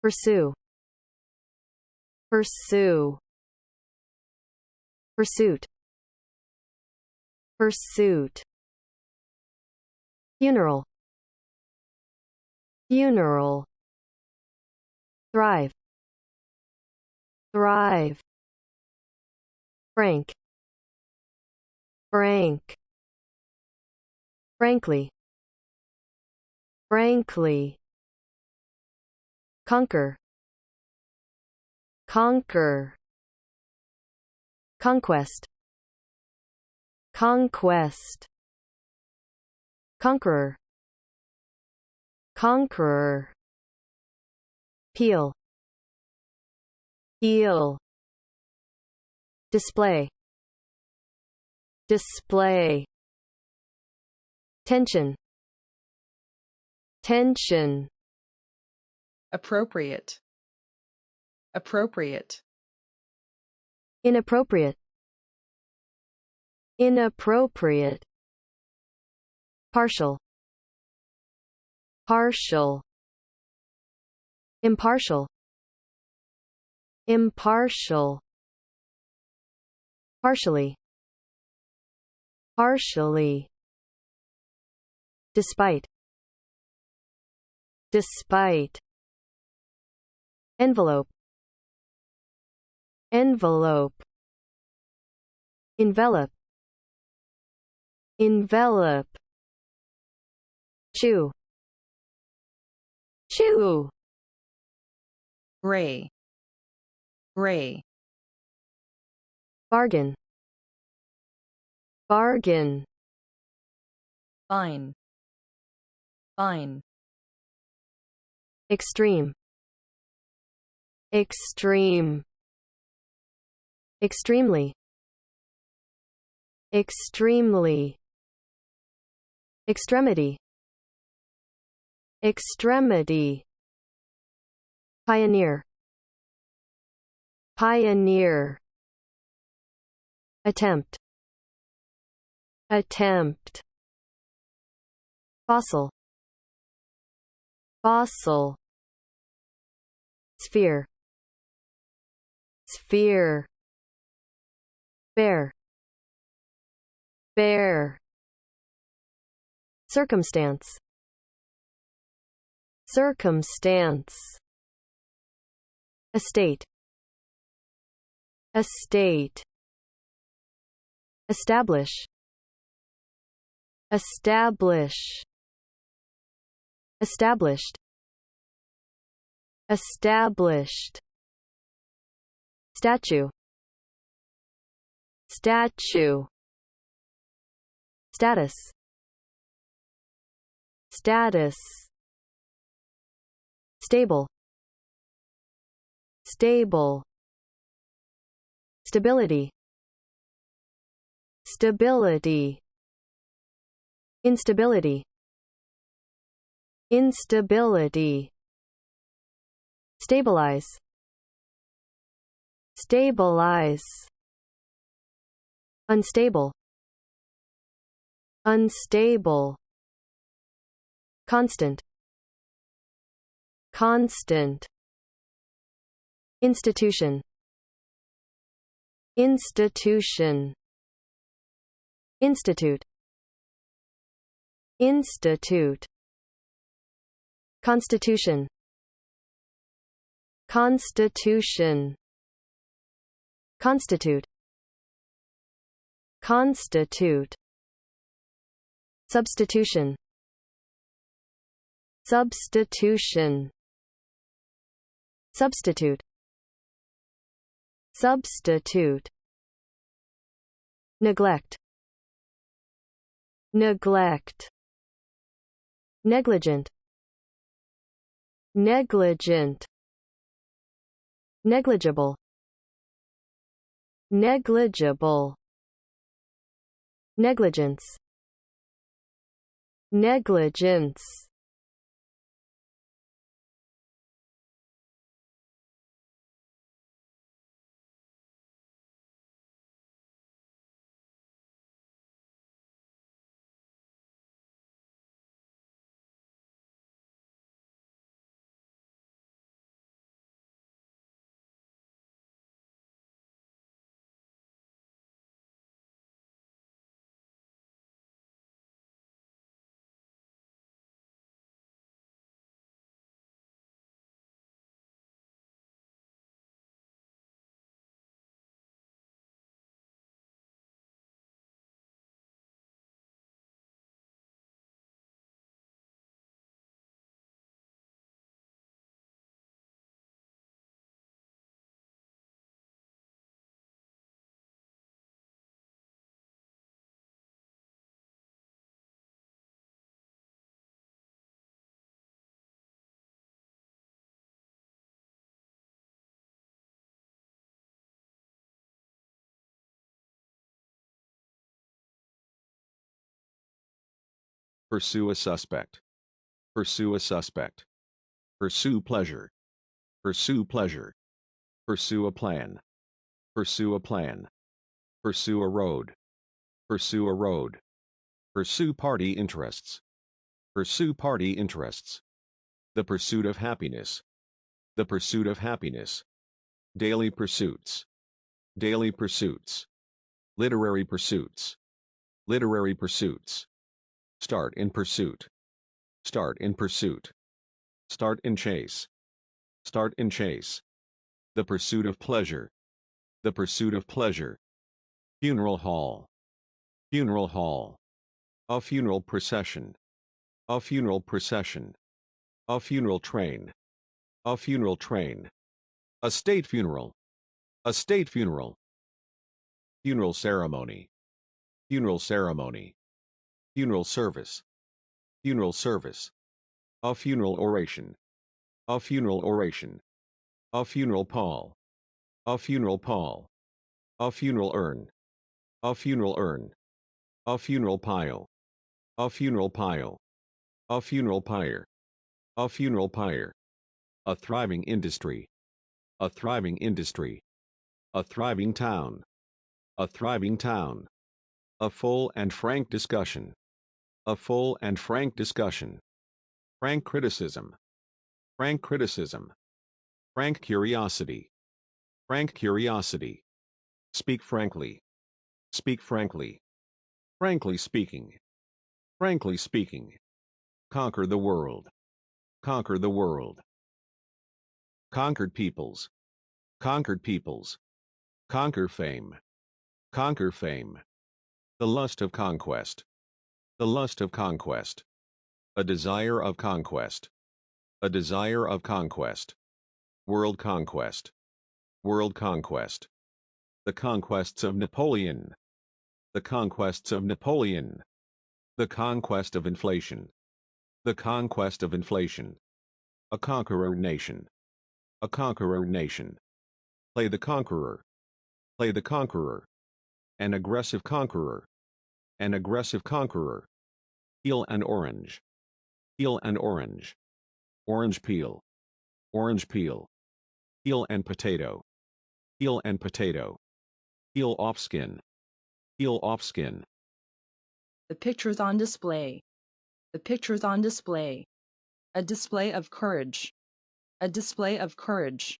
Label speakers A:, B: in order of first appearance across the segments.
A: pursue, pursue, pursuit, pursuit, funeral, funeral, thrive, thrive, frank, frank, frankly, frankly, conquer, conquer, conquest, conquest, conqueror, conqueror, peel, peel, display, display, tension, tension,
B: appropriate, appropriate,
A: inappropriate, inappropriate, partial, partial, impartial, impartial, partially, partially, despite, despite, envelope, envelope, envelop, envelop, chew, chew,
B: gray, gray,
A: bargain, bargain,
B: fine, fine,
A: extreme, extreme, extremely, extremely, extremity, extremity, pioneer, pioneer, attempt, attempt, fossil, fossil, sphere, sphere, bear, bear, circumstance, circumstance, estate, estate, establish, establish, established, established, statue, statue, status, status, stable, stable, stability, stability, instability, instability, stabilize, stabilize, unstable, unstable, constant, constant, institution, institution, institute, institute, constitution, constitution, constitute, constitute, substitution, substitution, substitute, substitute, neglect, neglect, negligent, negligent, negligible, negligible, negligence, negligence.
C: Pursue a suspect. Pursue a suspect. Pursue pleasure. Pursue pleasure. Pursue a plan. Pursue a plan. Pursue a road. Pursue a road. Pursue party interests. Pursue party interests. The pursuit of happiness. The pursuit of happiness. Daily pursuits. Daily pursuits. Literary pursuits. Literary pursuits. Start in pursuit. Start in pursuit. Start in chase. Start in chase. The pursuit of pleasure. The pursuit of pleasure. Funeral hall. Funeral hall. A funeral procession. A funeral procession. A funeral train. A funeral train. A state funeral. A state funeral. Funeral ceremony. Funeral ceremony. Funeral service. Funeral service. A funeral oration. A funeral oration. A funeral pall. A funeral pall. A funeral urn. A funeral urn. A funeral pile. A funeral pile. A funeral pyre. A funeral pyre. A thriving industry. A thriving industry. A thriving town. A thriving town. A full and frank discussion. A full and frank discussion. Frank criticism. Frank criticism. Frank curiosity. Frank curiosity. Speak frankly. Speak frankly. Frankly speaking. Frankly speaking. Conquer the world. Conquer the world. Conquered peoples. Conquered peoples. Conquer fame. Conquer fame. The lust of conquest. The lust of conquest. A desire of conquest. A desire of conquest. World conquest. World conquest. The conquests of Napoleon. The conquests of Napoleon. The conquest of inflation. The conquest of inflation. A conqueror nation. A conqueror nation. Play the conqueror. Play the conqueror. An aggressive conqueror. An aggressive conqueror. Peel an orange. Peel an orange. Orange peel. Orange peel. Peel and potato. Peel and potato. Peel off skin. Peel off skin.
B: The pictures on display. The pictures on display. A display of courage. A display of courage.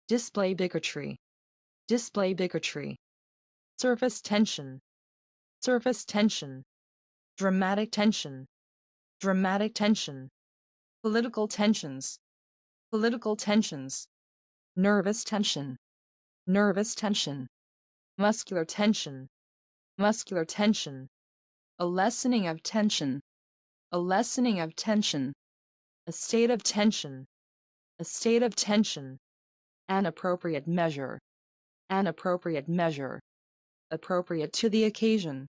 B: Display bigotry. Display bigotry. Surface tension. Surface tension. Dramatic tension. Dramatic tension. Political tensions. Political tensions. Nervous tension. Nervous tension. Muscular tension. Muscular tension. A lessening of tension. A lessening of tension. A state of tension. A state of tension. An appropriate measure. An appropriate measure. Appropriate to the occasion.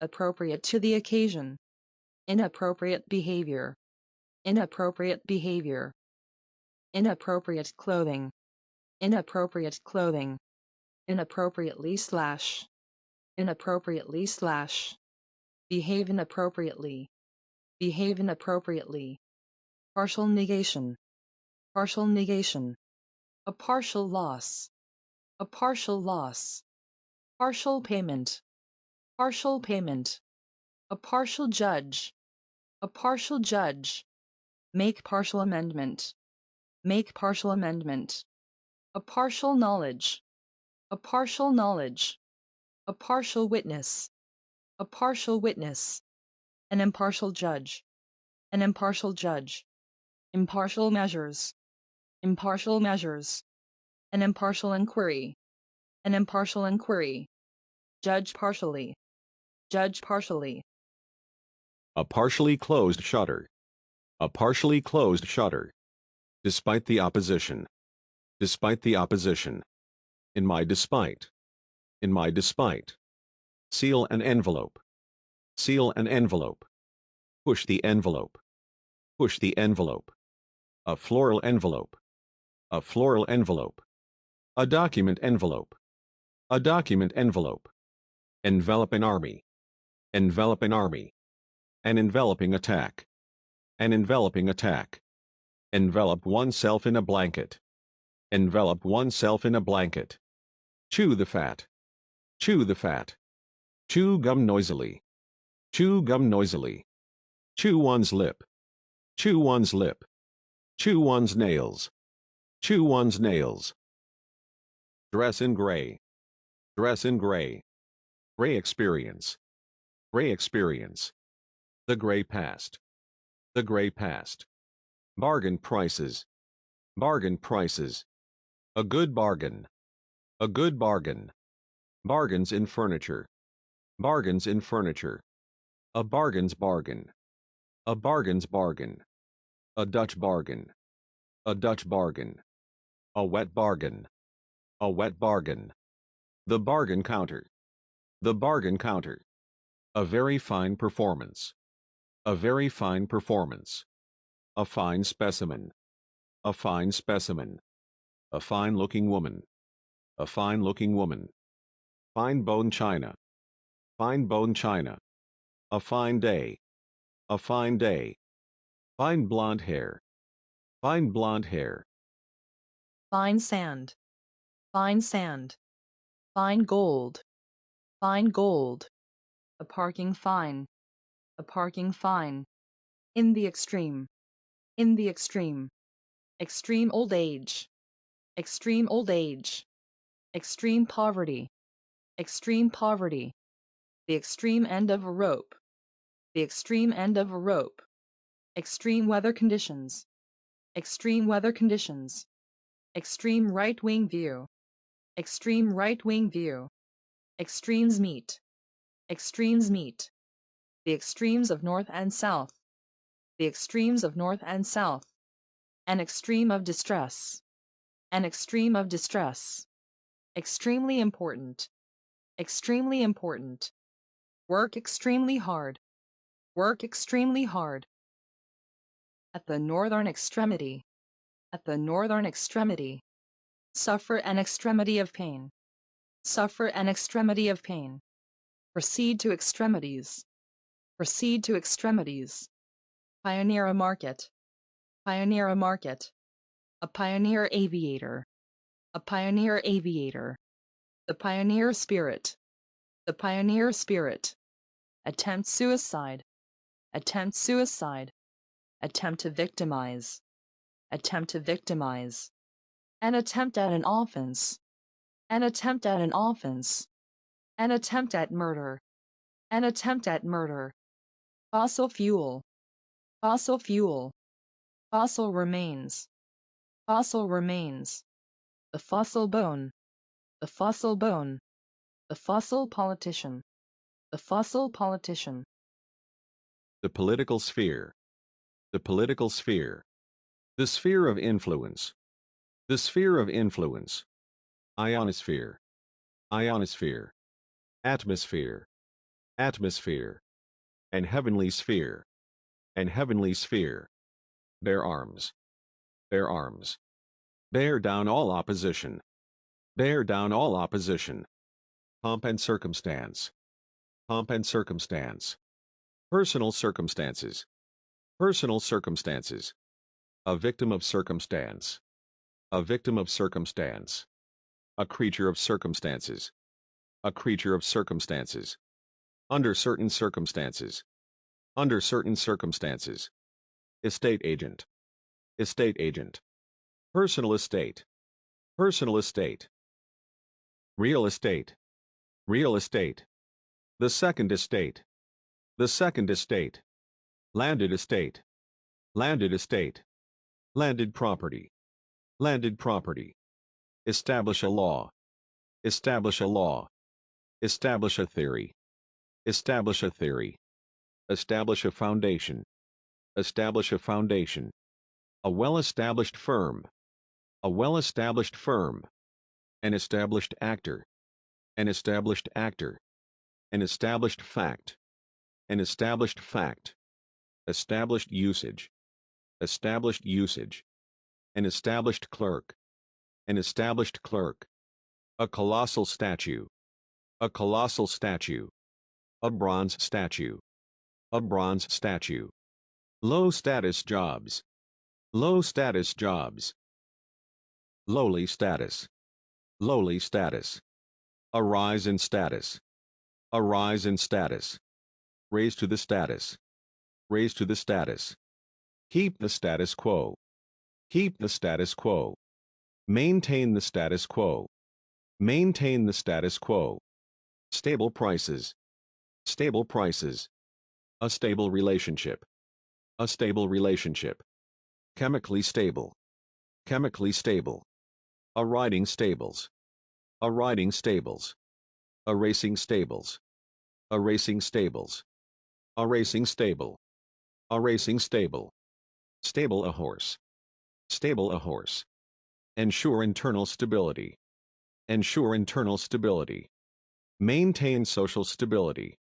B: Appropriate to the occasion. Inappropriate behavior. Inappropriate behavior. Inappropriate clothing. Inappropriate clothing. Inappropriately slash. Inappropriately slash. Behave inappropriately. Behave inappropriately. Partial negation. Partial negation. A partial loss. A partial loss. Partial payment. Partial payment. A partial judge. A partial judge. Make partial amendment. Make partial amendment. A partial knowledge. A partial knowledge. A partial witness. A partial witness. An impartial judge. An impartial judge. Impartial measures. Impartial measures. An impartial inquiry. An impartial inquiry. Judge partially. Judge partially.
C: A partially closed shutter. A partially closed shutter. Despite the opposition. Despite the opposition. In my despite. In my despite. Seal an envelope. Seal an envelope. Push the envelope. Push the envelope. A floral envelope. A floral envelope. A document envelope. A document envelope. Envelop an army. Envelop an army. An enveloping attack. An enveloping attack. Envelop oneself in a blanket. Envelop oneself in a blanket. Chew the fat. Chew the fat. Chew gum noisily. Chew gum noisily. Chew one's lip. Chew one's lip. Chew one's nails. Chew one's nails. Dress in gray. Dress in gray. Gray experience. Gray experience. The gray past. The gray past. Bargain prices. Bargain prices. A good bargain. A good bargain. Bargains in furniture. Bargains in furniture. A bargain's bargain. A bargain's bargain. A Dutch bargain. A Dutch bargain. A wet bargain. A wet bargain. The bargain counter. The bargain counter. A very fine performance. A very fine performance. A fine specimen. A fine specimen. A fine-looking woman. A fine-looking woman. Fine bone china. Fine bone china. A fine day. A fine day. Fine blonde hair. Fine blonde hair.
B: Fine sand. Fine sand. Fine gold. Fine gold. A parking fine. A parking fine. In the extreme. In the extreme. Extreme old age. Extreme old age. Extreme poverty. Extreme poverty. The extreme end of a rope. The extreme end of a rope. Extreme weather conditions. Extreme weather conditions. Extreme right-wing view. Extreme right-wing view. Extremes meet. Extremes meet. The extremes of north and south. The extremes of north and south. An extreme of distress. An extreme of distress. Extremely important. Extremely important. Work extremely hard. Work extremely hard. At the northern extremity. At the northern extremity. Suffer an extremity of pain. Suffer an extremity of pain. Proceed to extremities. Proceed to extremities. Pioneer a market. Pioneer a market. A pioneer aviator. A pioneer aviator. The pioneer spirit. The pioneer spirit. Attempt suicide. Attempt suicide. Attempt to victimize. Attempt to victimize. An attempt at an offense. An attempt at an offense. An attempt at murder. An attempt at murder. Fossil fuel. Fossil fuel. Fossil remains. Fossil remains. The fossil bone. The fossil bone. The fossil politician. The fossil politician.
C: The political sphere. The political sphere. The sphere of influence. The sphere of influence. Ionosphere. Ionosphere. Atmosphere. Atmosphere. And heavenly sphere. And heavenly sphere. Bear arms. Bear arms. Bear down all opposition. Bear down all opposition. Pomp and circumstance. Pomp and circumstance. Personal circumstances. Personal circumstances. A victim of circumstance. A victim of circumstance. A creature of circumstances. A creature of circumstances. Under certain circumstances. Under certain circumstances. Estate agent. Estate agent. Personal estate. Personal estate. Real estate. Real estate. The second estate. The second estate. Landed estate. Landed estate. Landed property. Landed property. Establish a law. Establish a law. Establish a theory. Establish a theory. Establish a foundation. Establish a foundation. A well-established firm. A well-established firm. An established actor. An established actor. An established fact. An established fact. Established usage. Established usage. An established clerk. An established clerk. A colossal statue. A colossal statue. A bronze statue. A bronze statue. Low status jobs. Low status jobs. Lowly status. Lowly status. A rise in status. A rise in status. Raise to the status. Raise to the status. Keep the status quo. Keep the status quo. Maintain the status quo. Maintain the status quo. Stable prices. Stable prices. A stable relationship. A stable relationship. Chemically stable. Chemically stable. A riding stables. A riding stables. A racing stables. A racing stables. A racing stable. A racing stable. Stable a horse. Stable a horse. Ensure internal stability. Ensure internal stability. Maintain social stability.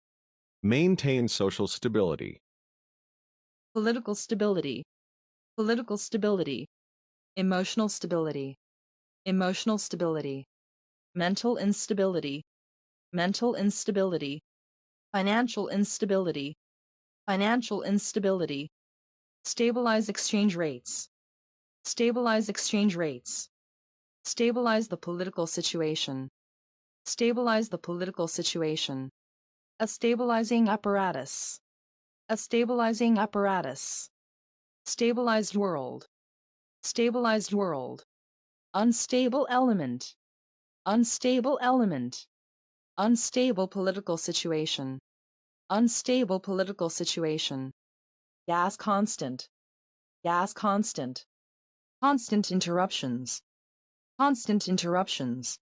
C: Maintain social stability.
B: Political stability. Political stability. Emotional stability. Emotional stability. Mental instability. Mental instability. Financial instability. Financial instability. Stabilize exchange rates. Stabilize exchange rates. Stabilize the political situation. Stabilize the political situation. A stabilizing apparatus. A stabilizing apparatus. Stabilized world. Stabilized world. Unstable element. Unstable element. Unstable political situation. Unstable political situation. Gas constant. Gas constant. Constant interruptions. Constant interruptions.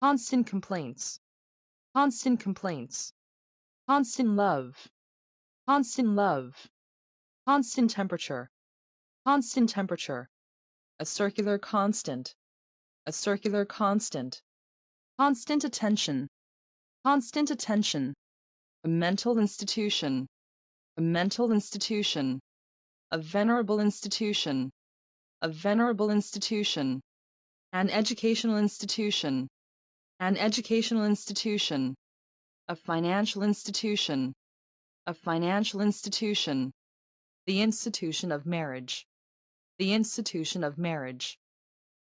B: Constant complaints. Constant complaints. Constant love. Constant love. Constant temperature. Constant temperature. A circular constant. A circular constant. Constant attention. Constant attention. A mental institution. A mental institution. A venerable institution. A venerable institution. An educational institution. An educational institution. A financial institution. A financial institution. The institution of marriage. The institution of marriage.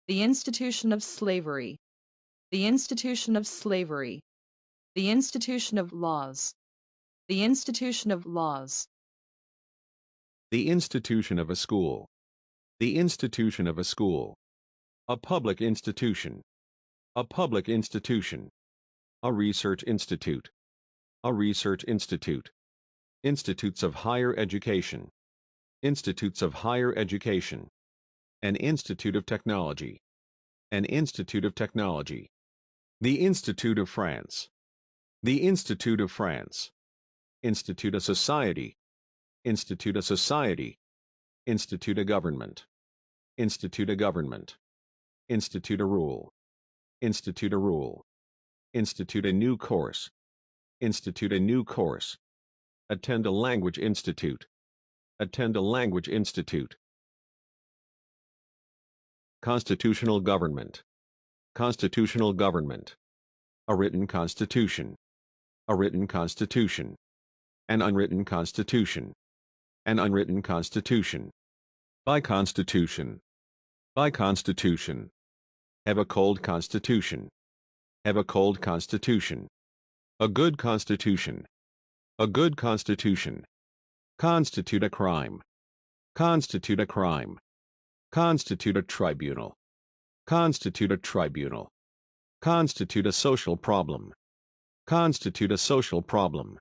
B: The institution of slavery. The institution of slavery. The institution of laws. The institution of laws.
C: The institution of a school. The institution of a school. A public institution. A public institution. A research institute. A research institute. Institutes of higher education. Institutes of higher education. An institute of technology. An institute of technology. The Institute of France. The Institute of France. Institute of society. Institute of society. Institute of government. Institute of government. Institute of rule. Institute of rule. Institute a new course. Institute a new course. Attend a language institute. Attend a language institute. Constitutional government. Constitutional government. A written constitution. A written constitution. An unwritten constitution. An unwritten constitution. By constitution. By constitution. Have a cold constitution. Have a cold constitution. A good constitution. A good constitution. Constitute a crime. Constitute a crime. Constitute a tribunal. Constitute a tribunal. Constitute a social problem. Constitute a social problem.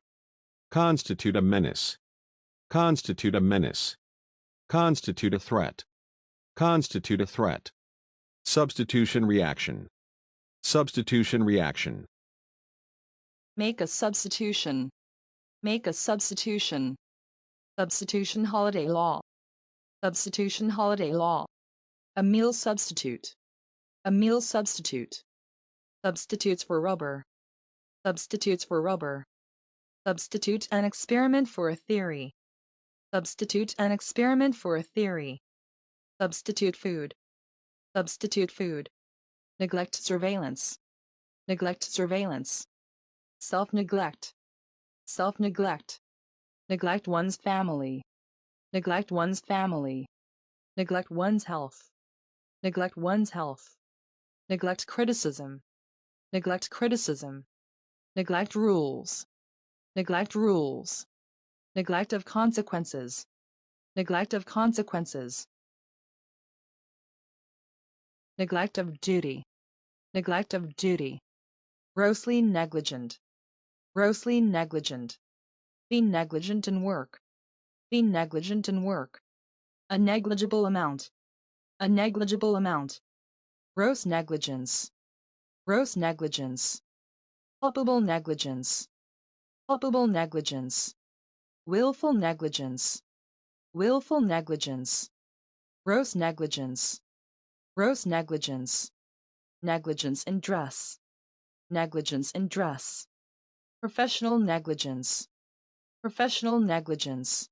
C: Constitute a menace. Constitute a menace. Constitute a threat. Constitute a threat. Substitution reaction. Substitution reaction.
B: Make a substitution. Make a substitution. Substitution holiday law. Substitution holiday law. A meal substitute. A meal substitute. Substitutes for rubber. Substitutes for rubber. Substitute an experiment for a theory. Substitute an experiment for a theory. Substitute food. Substitute food. Neglect surveillance. Neglect surveillance. Self-neglect. Self-neglect. neglect one's family, neglect one's family, neglect one's health, neglect one's health, neglect criticism, neglect criticism, neglect rules, neglect rules, neglect of consequences, neglect of consequences, neglect of duty, neglect of duty, grossly negligent, grossly negligent, be negligent in work, be negligent in work, a negligible amount, a negligible amount, gross negligence, gross negligence, culpable negligence, culpable negligence, willful negligence, willful negligence, gross negligence, gross negligence, negligence in dress, negligence in dress, professional negligence, professional negligence,